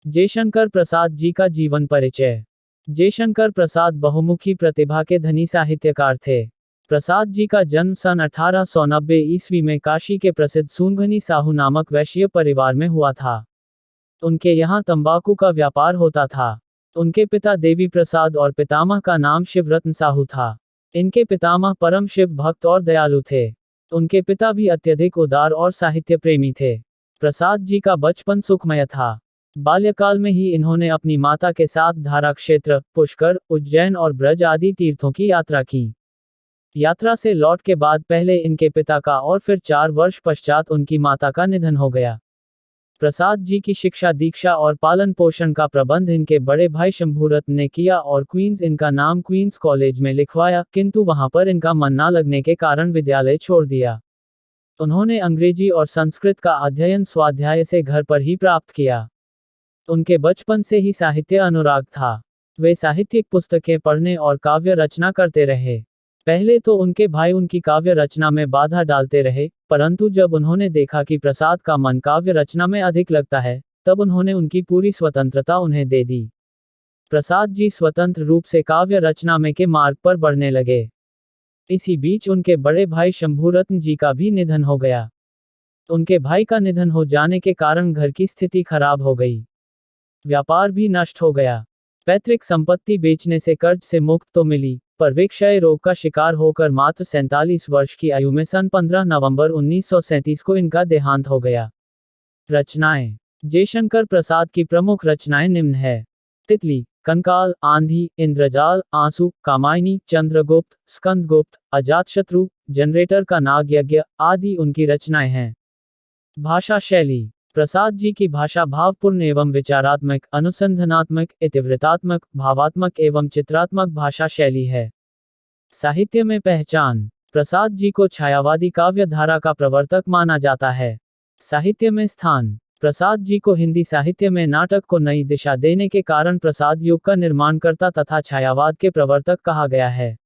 जयशंकर प्रसाद जी का जीवन परिचय। जयशंकर प्रसाद बहुमुखी प्रतिभा के धनी साहित्यकार थे। प्रसाद जी का जन्म सन 1890 ईस्वी में काशी के प्रसिद्ध सूंघनी साहू नामक वैश्य परिवार में हुआ था। उनके यहाँ तंबाकू का व्यापार होता था। उनके पिता देवी प्रसाद और पितामह का नाम शिवरत्न साहू था। इनके पितामह परम शिव भक्त और दयालु थे। उनके पिता भी अत्यधिक उदार और साहित्य प्रेमी थे। प्रसाद जी का बचपन सुखमय था। बाल्यकाल में ही इन्होंने अपनी माता के साथ धारा क्षेत्र, पुष्कर, उज्जैन और ब्रज आदि तीर्थों की यात्रा की। यात्रा से लौट के बाद पहले इनके पिता का और फिर 4 वर्ष पश्चात उनकी माता का निधन हो गया। प्रसाद जी की शिक्षा दीक्षा और पालन पोषण का प्रबंध इनके बड़े भाई शंभूरत्न ने किया और क्वींस इनका नाम क्वींस कॉलेज में लिखवाया, किंतु वहां पर इनका मन ना लगने के कारण विद्यालय छोड़ दिया। उन्होंने अंग्रेजी और संस्कृत का अध्ययन स्वाध्याय से घर पर ही प्राप्त किया। उनके बचपन से ही साहित्य अनुराग था। वे साहित्यिक पुस्तकें पढ़ने और काव्य रचना करते रहे। पहले तो उनके भाई उनकी काव्य रचना में बाधा डालते रहे, परंतु जब उन्होंने देखा कि प्रसाद का मन काव्य रचना में अधिक लगता है, तब उन्होंने उनकी पूरी स्वतंत्रता उन्हें दे दी। प्रसाद जी स्वतंत्र रूप से काव्य रचना में के मार्ग पर बढ़ने लगे। इसी बीच उनके बड़े भाई शंभूरत्न जी का भी निधन हो गया। उनके भाई का निधन हो जाने के कारण घर की स्थिति खराब हो गई। व्यापार भी नष्ट हो गया। पैतृक संपत्ति बेचने से कर्ज से मुक्त तो मिली, पर वे क्षय रोग का शिकार होकर मात्र 47 वर्ष की आयु में सन 15 नवंबर 1937 को इनका देहांत हो गया। रचनाएं। जयशंकर प्रसाद की प्रमुख रचनाएं निम्न है। तितली, कंकाल, आंधी, इंद्रजाल, आंसू, कामायनी, चंद्रगुप्त, स्कंदगुप्त, अजातशत्रु, जनरेटर का नाग यज्ञ आदि उनकी रचनाएं हैं। भाषा शैली। प्रसाद जी की भाषा भावपूर्ण एवं विचारात्मक, अनुसंधानात्मक, इतिवृत्तात्मक, भावात्मक एवं चित्रात्मक भाषा शैली है। साहित्य में पहचान। प्रसाद जी को छायावादी काव्य धारा का प्रवर्तक माना जाता है। साहित्य में स्थान। प्रसाद जी को हिंदी साहित्य में नाटक को नई दिशा देने के कारण प्रसाद युग का निर्माणकर्ता तथा छायावाद के प्रवर्तक कहा गया है।